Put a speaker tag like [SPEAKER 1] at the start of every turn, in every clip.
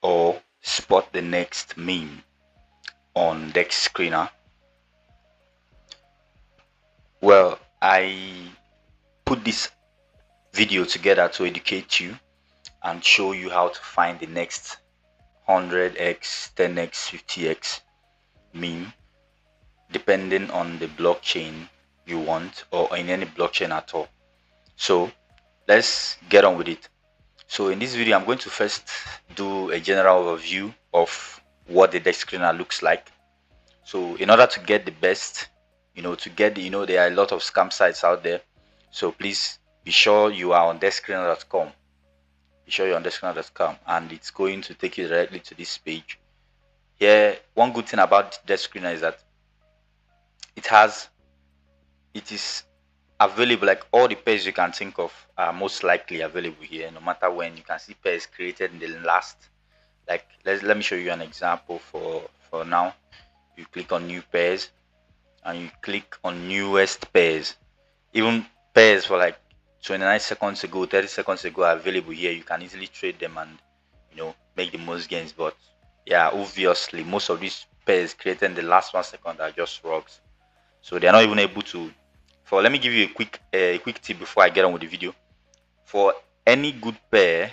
[SPEAKER 1] or spot the next meme on Dexscreener? Well, I put this video together to educate you and show you how to find the next 100x, 10x, 50x meme depending on the blockchain you want or in any blockchain at all. So let's get on with it. So in this video, I'm going to first do a general overview of what the Descreener looks like. So in order to get the best, there are a lot of scam sites out there. So please be sure you are on Descreener.com. Be sure you're on Descreener.com, and it's going to take you directly to this page. Here, one good thing about Descreener is that it is available, like all the pairs you can think of are most likely available here, no matter when. You can see pairs created in the last, like let me show you an example for now. You click on new pairs and you click on newest pairs. Even pairs for like 29 seconds ago, 30 seconds ago are available here. You can easily trade them and make the most gains. But yeah, obviously most of these pairs created in the last 1 second are just rocks, so they're not even able to. Let me give you a quick tip before I get on with the video. For any good pair,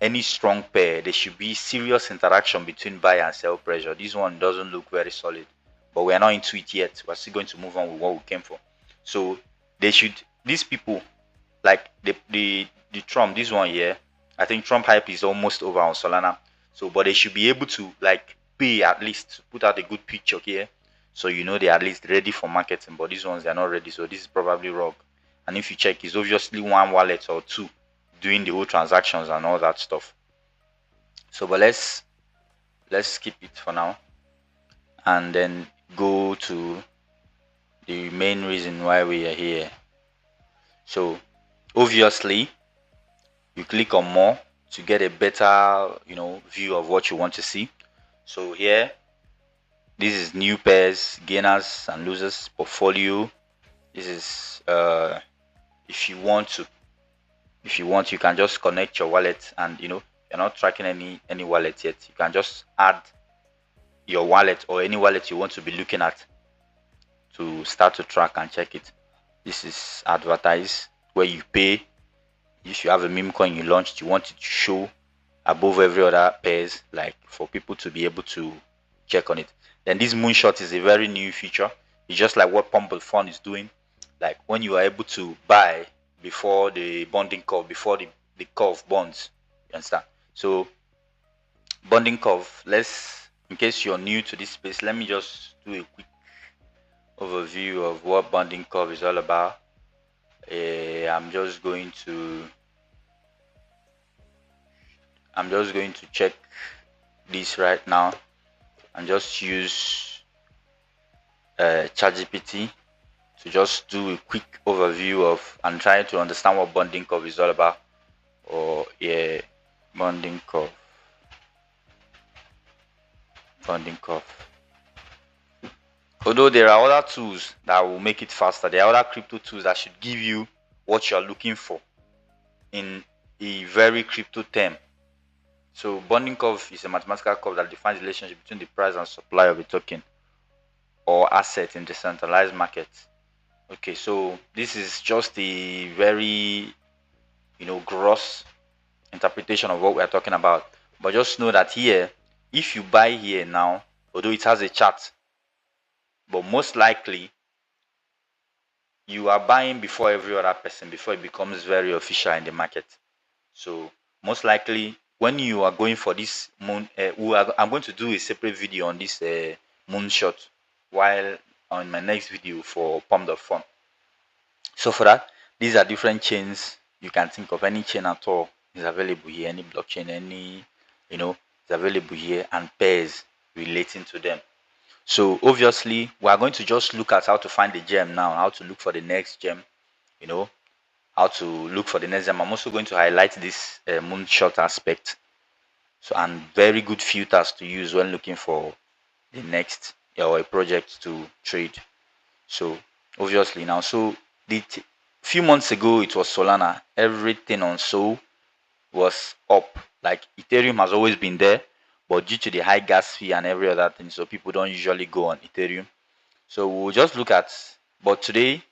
[SPEAKER 1] any strong pair, there should be serious interaction between buy and sell pressure. This one doesn't look very solid, but we are not into it yet. We're still going to move on with what we came for. So these people, like the Trump, this one here, I think Trump hype is almost over on Solana. So but they should be able to like pay at least to put out a good picture here, so they're at least ready for marketing. But these ones, they're not ready, so this is probably wrong. And if you check, it's obviously one wallet or two doing the whole transactions and all that stuff. So but let's skip it for now and then go to the main reason why we are here. So obviously you click on more to get a better view of what you want to see. So here, this is new pairs, gainers and losers, portfolio. This is if you want, you can just connect your wallet, and you're not tracking any wallet yet. You can just add your wallet or any wallet you want to be looking at to start to track and check it. This is advertise, where you pay. If you have a meme coin you launched, you want it to show above every other pairs, like for people to be able to check on it. Then this moonshot is a very new feature. It's just like what Pump the Fund is doing. Like when you are able to buy before the bonding curve, before the curve bonds. You understand? So bonding curve, in case you're new to this space, let me just do a quick overview of what bonding curve is all about. I'm just going to check this right now and just use ChatGPT to just do a quick overview of and try to understand what bonding curve is all about. Bonding curve. Although there are other tools that will make it faster, there are other crypto tools that should give you what you're looking for in a very crypto term. So bonding curve is a mathematical curve that defines the relationship between the price and supply of a token or asset in decentralized markets. Okay, so this is just a very gross interpretation of what we are talking about. But just know that here, if you buy here now, although it has a chart, but most likely you are buying before every other person, before it becomes very official in the market. So most likely when you are going for this moon, I'm going to do a separate video on this moonshot while on my next video for Pump the Fund. So for that, these are different chains you can think of. Any chain at all is available here. Any blockchain, any is available here, and pairs relating to them. So obviously we are going to just look at how to find the gem now, how to look for the next gem, how to look for the next gem. I'm also going to highlight this moonshot aspect, so and very good filters to use when looking for the next or a project to trade. So obviously now, so the few months ago it was Solana, everything on Sol was up, Like Ethereum has always been there, but due to the high gas fee and every other thing, so people don't usually go on Ethereum. So we'll just look at, but today,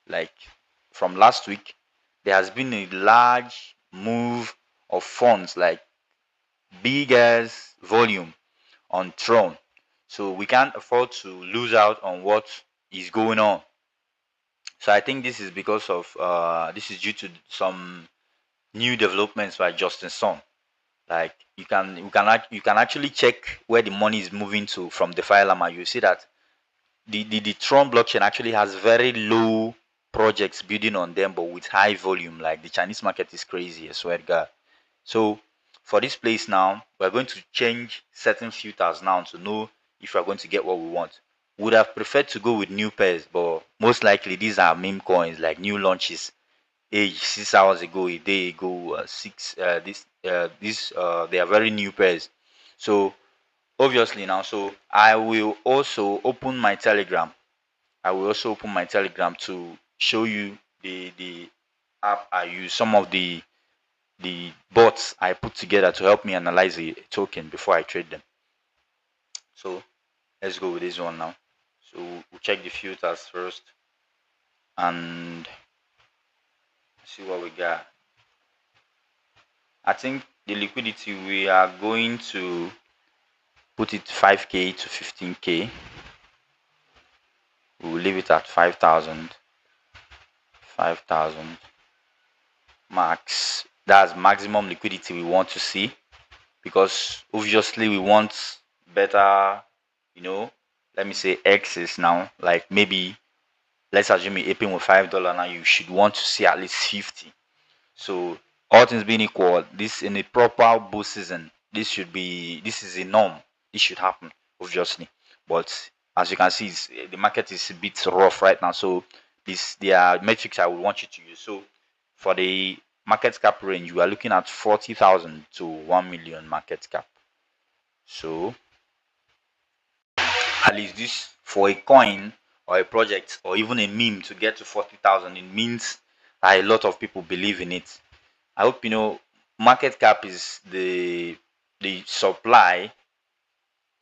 [SPEAKER 1] like from last week, there has been a large move of funds, like big as volume on Tron. So we can't afford to lose out on what is going on. So I think this is because of this is due to some new developments by Justin Sun. Like you can actually check where the money is moving to from the file llama. You see that the Tron blockchain actually has very low projects building on them, but with high volume. Like the Chinese market is crazy, I swear to God. So for this place now, we're going to change certain filters now to know if we're going to get what we want. Would have preferred to go with new pairs, but most likely these are meme coins, like new launches. 6 hours ago, a day ago, six. They are very new pairs. So obviously now, so I will also open my Telegram. I will also open my Telegram to show you the app I use, some of the bots I put together to help me analyze the token before I trade them. So let's go with this one now. So we'll check the filters first and see what we got. I think the liquidity, we are going to put it 5k to 15k. We will leave it at 5,000 max. That's maximum liquidity we want to see, because obviously we want better, let me say X's now. Like maybe let's assume you're aping with $5 now, you should want to see at least 50. So all things being equal, this in a proper bull season, this is a norm. This should happen, obviously. But as you can see, the market is a bit rough right now. So there are metrics I would want you to use. So for the market cap range, we are looking at 40,000 to 1 million market cap. So at least this, for a coin or a project or even a meme to get to 40,000, it means that a lot of people believe in it. I hope you know market cap is the supply,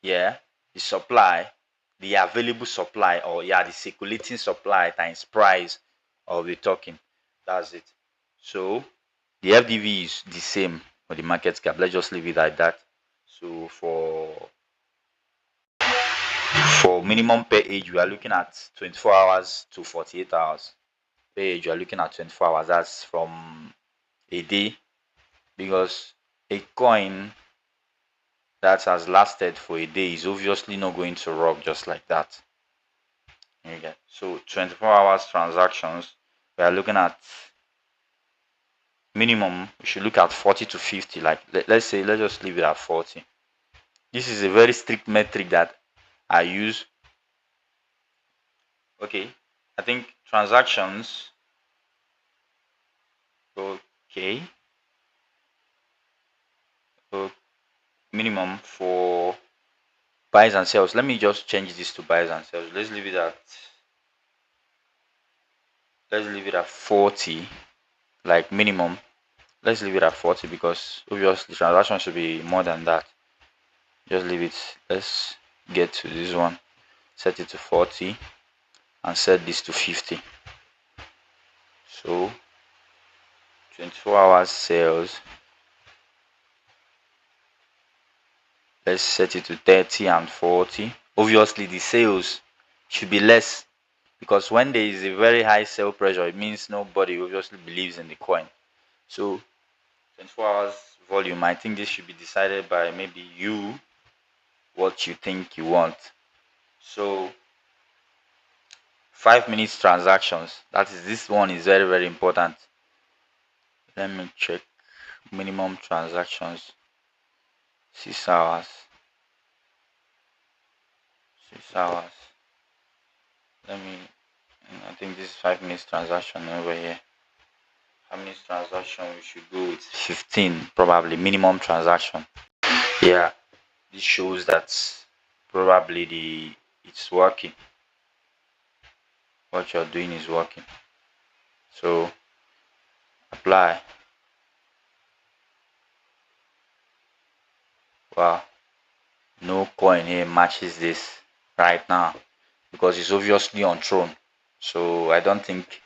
[SPEAKER 1] yeah, the supply, the available supply, or yeah, the circulating supply times price of the token. That's it. So the FDV is the same for the market cap. Let's just leave it like that. So for minimum per age, we are looking at 24 hours to 48 hours. Per age, you are looking at 24 hours. That's from a day, because a coin that has lasted for a day is obviously not going to rock just like that. Okay. So 24 hours transactions, we are looking at minimum, we should look at 40 to 50. Like let's just leave it at 40. This is a very strict metric that I use. Okay, I think transactions, okay, minimum for buys and sells. Let me just change this to buys and sells. Let's leave it at 40, like minimum. Let's leave it at 40, because obviously transaction should be more than that. Just leave it. Let's get to this one, set it to 40 and set this to 50. So 24 hours sales, let's set it to 30 and 40. Obviously the sales should be less, because when there is a very high sell pressure, it means nobody obviously believes in the coin. So 24 hours volume, I think this should be decided by maybe you, what you think you want. So 5 minutes transactions, that is, this one is very, very important. Let me check minimum transactions. 6 hours. 6 hours. I think this is 5 minutes transaction over here. 5 minutes transaction, we should go with 15, probably minimum transaction. Yeah, this shows that probably it's working. What you're doing is working. So apply. Well, no coin here matches this right now because it's obviously on throne. So I don't think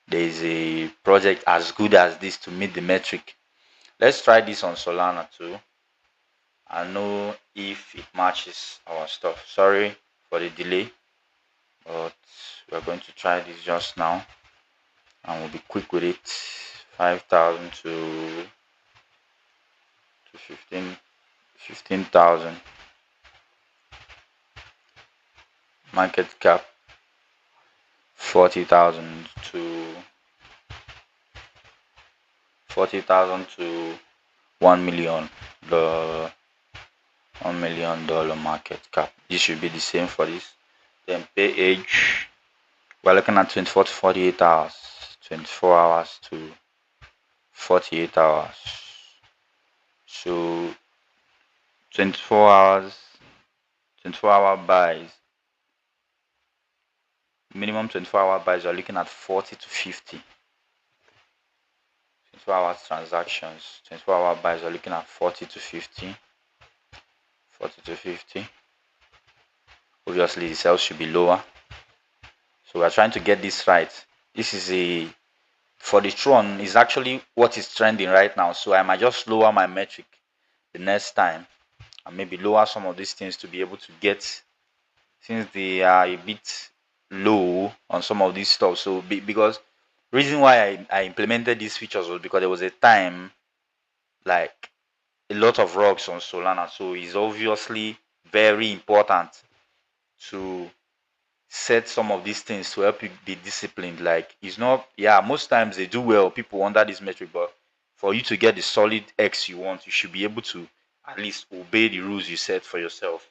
[SPEAKER 1] there is a project as good as this to meet the metric. Let's try this on Solana too and know if it matches our stuff. Sorry for the delay, but we're going to try this just now and we'll be quick with it. 5,000 to 15,000 market cap, 40,000 to 1 million, the $1 million market cap. This should be the same for this. Then pay age, we're looking at 24 to 48 hours, 24 hours to 48 hours. So 24 hours, 24-hour buys, minimum 24-hour buys, you're looking at 40 to 50. 24 hours transactions, 24-hour buys, you're looking at 40 to 50. 40 to 50. Obviously the sales should be lower, so we're trying to get this right. This is a, for the Tron, is actually what is trending right now, so I might just lower my metric the next time and maybe lower some of these things to be able to get, since they are a bit low on some of these stuff. So because reason why I implemented these features was because there was a time like a lot of rocks on Solana, so it's obviously very important to set some of these things to help you be disciplined. Like, it's not, yeah, most times they do well, people under this metric, but for you to get the solid X you want, you should be able to at least obey the rules you set for yourself.